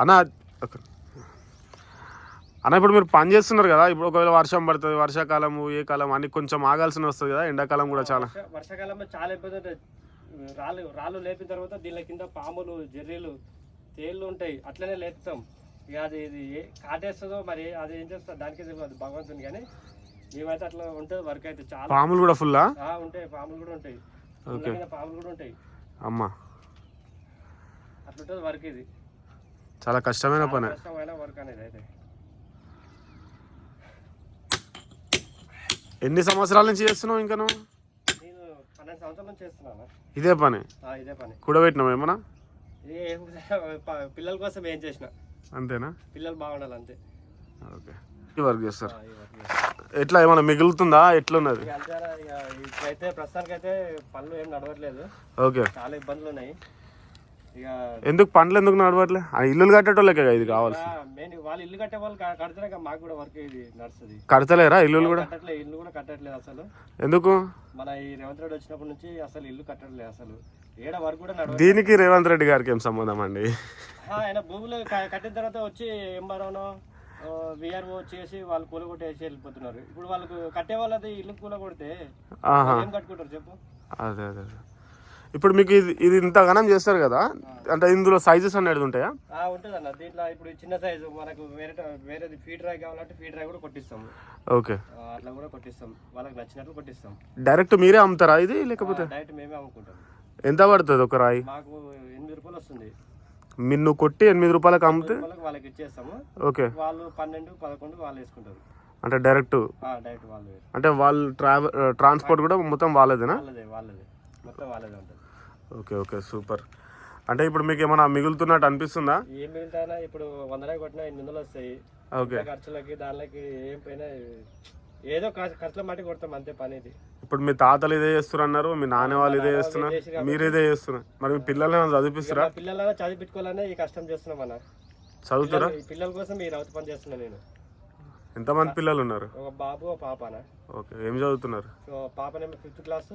అన్న అన్న ఇప్పుడు మీరు పని చేస్తున్నారు కదా, ఇప్పుడు ఒకవేళ వర్షం పడుతుంది, వర్షాకాలం ఏ కాలం అని కొంచెం ఆగాల్సిన వస్తుంది కదా, ఎండాకాలం కూడా చాలా వర్షాకాలంలో చాలా ఇబ్బంది ఉంటుంది. రాళ్ళు లేపిన తర్వాత దీని కింద పాములు, జర్రీలు, తేళ్ళు ఉంటాయి, అట్లనే లేపుతాం. ఇక అది ఇది కాటేస్తుందో మరి అది ఏం చేస్తా దానికి తెలియదు భగవంతుని, కానీ మేమైతే అట్లా ఉంటుంది వర్క్ అయితే. చాలా పాములు కూడా ఫుల్లా ఉంటాయి, పాములు కూడా ఉంటాయి, పాములు కూడా ఉంటాయి అమ్మా. అట్లుంటుంది వర్క్. ఇది చాలా కష్టమైన పని, కష్టమైన వర్క్ అనేది. అయితే ఎన్ని సంవత్సరాల నుంచి చేస్తున్నావు ఇంకా నువ్వు? నేను 12 సంవత్సరాల నుంచి చేస్తున్నాను ఇదే పని. ఇదే పని కూడబెట్టినావు ఏమన్నా? పిల్లల కోసం ఏం చేసిన అంతేనా? పిల్లలు బాగుండాలి అంతే. ఓకే, ఈ వర్క్ చేస్తారు. ఎట్లా ఏమన్నా మిగులుతుందా, ఎట్లున్నది? ఇప్పుడైతే ప్రస్తుతానికి అయితే పనులు ఏం నడవట్లేదు. ఓకే, చాలా ఇబ్బందులు ఉన్నాయి. ఇక ఎందుకు పండ్లు ఎందుకు నడవట్లే? ఇల్లులు కట్టేటోళ్ళకే ఇది కావాల్సి. వాళ్ళు ఇల్లు కట్టే వాళ్ళు కడితేనే మాకు కూడా వర్క్ ఇది నడుస్తుంది. కడతలేరా ఇల్లు కూడా? కట్టట్లేదు, ఇల్లు కూడా కట్టట్లేదు అసలు. ఎందుకు? మన ఈ రేవంత్ రెడ్డి వచ్చినప్పటి నుంచి అసలు ఇల్లు కట్టట్లేదు అసలు. ఏడ వర్క్ కూడా నడవదు. దీనికి రేవంత్ రెడ్డి గారికి ఏం సంబంధం అండి? ఆయన భూములు కట్టిన తర్వాత వచ్చి ఎంఆర్ఓనో విఆర్ఓ చేసి వాళ్ళు కూల కొట్టేసి వెళ్ళిపోతున్నారు. ఇప్పుడు వాళ్ళకు కట్టే వాళ్ళది ఇల్లు కూల కొడితే ఏం కట్టుకుంటారు చెప్పు? అదే అదే. ఇప్పుడు మీకు ఇది ఇంత ఘనం చేస్తారు కదా, అంటే ఇందులో సైజెస్ అనేది ఉంటాయా? ఉంటుంది అన్న. దీంట్లో ఇప్పుడు చిన్న సైజు మనకు వేరేది ఫీడ్ రాయి కావాలంటే ఫీడ్ రాయి కూడా కొట్టిస్తాము. ఓకే, అట్లా కూడా కొట్టిస్తాం, వాళ్ళకి నచ్చినట్లు కొట్టిస్తాం. డైరెక్ట్ మీరే అమ్ముతారా ఇది, లేకపోతే డైరెక్ట్ మేమే అమ్ముకుంటాం. ఎంత పడుతుంది ఒక రాయి? మాకు 8 రూపాయలు వస్తుంది. మిన్ను కొట్టి 8 రూపాయలకు అమ్మితే వాళ్ళకి ఇచ్చేస్తాము. ఓకే, వాళ్ళు 12, 11 వాళ్ళు వేసుకుంటారు. అంటే డైరెక్ట్ వాళ్ళు, అంటే వాళ్ళు ట్రాన్స్పోర్ట్ కూడా మొత్తం వాళ్ళదేనా? వాళ్ళదే మొత్తం వాళ్ళదే ఉంటుంది. Okay okay, super. అంటే ఇప్పుడు మీకు ఏమైనా మిగులుతున్నట్టు అనిపిస్తుందా? ఏం మిగులుతానా? ఇప్పుడు 100 రూపాయలు కొట్టినా 800 వస్తాయి. ఓకే, ఖర్చులకి దానికి ఏం పోయినా ఏదో ఖర్చుల మట్టి కొడతాం అంతే పని. ఇది ఇప్పుడు మీ తాతలు ఇదే చేస్తున్నారు అన్నారు, మీ నాన్న వాళ్ళు ఇదే చేస్తున్నారు, మీరు ఇదే చేస్తున్నారు. మరి మీ పిల్లల్ని చదివిపిస్తారా? పిల్లలైనా చదివించుకోవాలనే ఈ కష్టం చేస్తున్నాం అన్న. చదువుతారా? పిల్లల కోసం ఈ రౌతు పని చేస్తున్నా నేను. ఎంతమంది పిల్లలు ఉన్నారు? ఒక బాబు, ఒక పాపనా. ఓకే, ఏం చదువుతున్నారు? పాపనేమో 5th క్లాస్,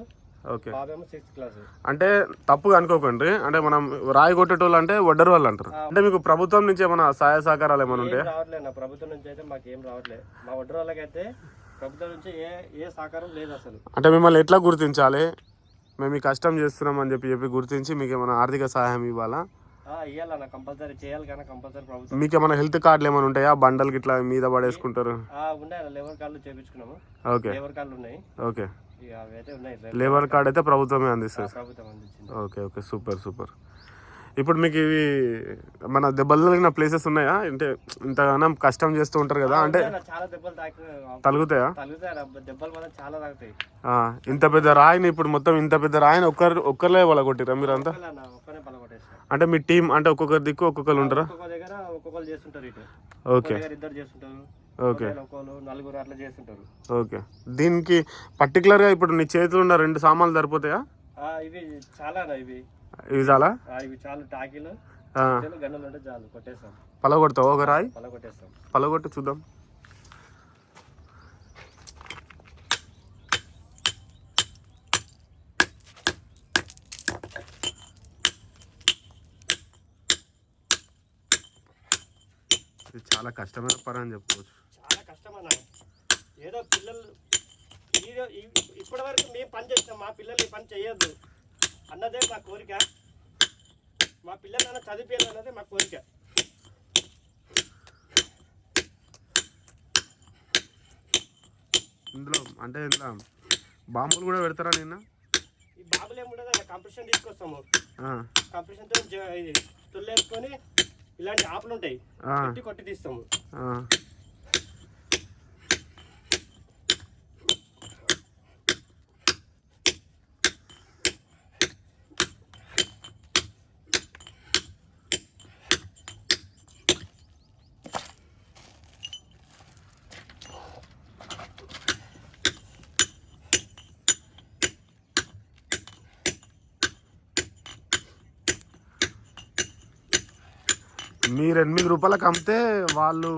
ఓకే, బాబేమో 6th క్లాస్. అంటే తప్పుగా అనుకోకండి, అంటే మనం రాయి కొట్టేటోళ్ళు అంటే వడ్డరు వాళ్ళు అంటారు. అంటే మీకు ప్రభుత్వం నుంచి ఏమైనా సహాయ సహకారాలు ఏమైనా ఉంటాయి? రావట్లేదు ప్రభుత్వం నుంచి అయితే మాకు ఏం రావట్లేదు. మా వడ్డరు వాళ్ళకైతే ప్రభుత్వం నుంచి ఏ సహకారం లేదు అసలు. అంటే మిమ్మల్ని ఎట్లా గుర్తించాలి? మేము ఈ కష్టం చేస్తున్నాం అని చెప్పి గుర్తించి మీకు ఏమైనా ఆర్థిక సహాయం ఇవ్వాలా? ఇవ్వాలన్న, కంపల్సరీ చేయాలి కానీ కంపల్సరీ ప్రభుత్వం. మీకు ఏమైనా హెల్త్ కార్డులు ఏమైనా ఉంటాయా? బండలు గిట్లా మీద పడేసుకుంటారు? ఉన్నాయి, లేబర్ కార్డులు చేయించుకున్నాము. ఓకే, లేబర్ కార్డులు ఉన్నాయి. ఓకే, అవైతే ఉన్నాయి. లేబర్ కార్డ్ అయితే ప్రభుత్వమే అందిస్తుంది. ప్రభుత్వం అందించింది. Okay okay, super super. ఇప్పుడు మీకు ఇవి మన దెబ్బలు తగిలిన ప్లేసెస్ ఉన్నాయా? అంటే ఇంతగానో కష్టం చేస్తూ ఉంటారు కదా, అంటే చాలా దెబ్బలు తగులుతాయా? దెబ్బలు మాత్రం చాలా తాగుతాయి. ఇంత పెద్ద రాయిని, ఇప్పుడు మొత్తం ఇంత పెద్ద రాయిని ఒక్కరే పలగొట్టిరా మీరు అంతా? అంటే మీ టీం అంటే ఒక్కొక్కరి దిక్కు ఒక్కొక్కరు ఉంటారా? దగ్గర ఒక్కొక్కరు చేస్తుంటారు. ఇటు ఓకే, ఇద్దరు చేస్తుంటారు. ఓకే, నలుగురు అట్లా చేస్తుంటారు. ఓకే. దీనికి పర్టికులర్ గా ఇప్పుడు నీ చేతిలో ఉన్న 2 సామాన్లు సరిపోతాయా? ఇవి చాలా, ఇవి చాలా, ఇవి చాలా టాకీలు గన్నులు ఉంటే చాలు కొట్టేస్తాం. పలగొడతావు ఒక రాయి? పలగొట్టేస్తాం. పలగొట్టు చూద్దాం. ఇది చాలా కష్టమైన పని అని చెప్పుకోవచ్చు. చాలా కష్టమన్నా. ఏదో పిల్లలు ఇప్పటి వరకు మేము పని చేస్తాం, మా పిల్లలు ఈ పని చేయొద్దు అన్నదే మా కోరిక. మా పిల్లలన్నా చదివించాలన్నదే మా కోరిక. ఇందులో అంటే ఇంట్లో బాంబులు కూడా పెడతారా? నిన్న ఈ బాంబులు ఏముండదు అన్న, కంప్రెషన్ తీసుకొస్తాము. కంప్రెషన్తో ఇది తుల్లేసుకొని ఇలాంటి ఆపులు ఉంటాయి, కొట్టి తీస్తాము. మీరు 8 రూపాయలకు అమ్మితే వాళ్ళు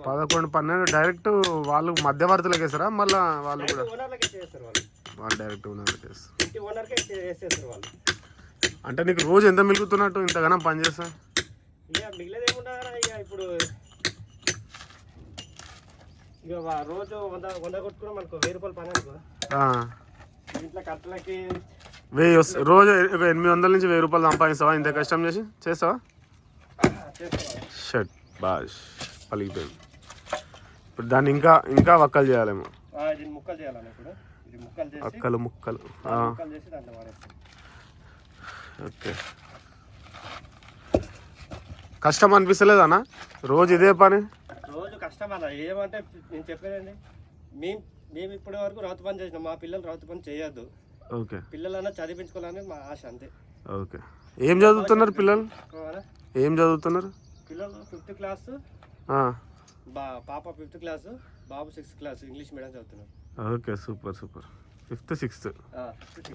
11, 12 డైరెక్ట్ వాళ్ళు మధ్యవర్తులకు వేస్తారా? మళ్ళీ వాళ్ళు కూడా వాళ్ళు డైరెక్ట్ ఓనర్లకు వేస్తారు. అంటే నీకు రోజు ఎంత మిగులుతున్నట్టు ఇంతగానో పని చేస్తా? ఇక మిగిలేదు ఏముండదా ఇక ఇప్పుడు ఇక రోజు 100 కొట్టుకున్నా మనకు 1000 రూపాయలు పని అనుకో. ఇంట్లో ఖర్చులకి 1000 వస్తాయి రోజు. 800 నుంచి 1000 రూపాయలు సంపాదిస్తావా ఇంత కష్టం చేస్తావా? షట్ బాష్ పలిగిపోయింది. ఇప్పుడు దాన్ని ఇంకా వక్కలు చేయాలేమో. దీన్ని ముక్కలు చేయాలి ఇప్పుడు. ఇది ముక్కలు చేసి ముక్కలు ముక్కలు చేసి దాంట్లో వాడేస్తాం. ఓకే. కష్టం అనిపిస్తలేదా అన్న రోజు ఇదే పని? రోజు కష్టం అన్న. ఏమంటే నేను చెప్పేదండి, మేము ఇప్పటి వరకు రౌతు పని చేసినాం. మా పిల్లలు రౌతు పని చేయొద్దు. ఓకే. పిల్లలన్నా చదివించుకోవాలని మా ఆశ అంతే. ఓకే. ఏం చదువుతున్నారు పిల్లలు? ఏం చదువుతున్నారు పిల్లలు? 5th క్లాస్, పాప 5th క్లాస్, బాబు 6th క్లాస్. ఇంగ్లీష్ మీడియం చదువుతున్నారు. Okay. Super. 5th 6th. Okay.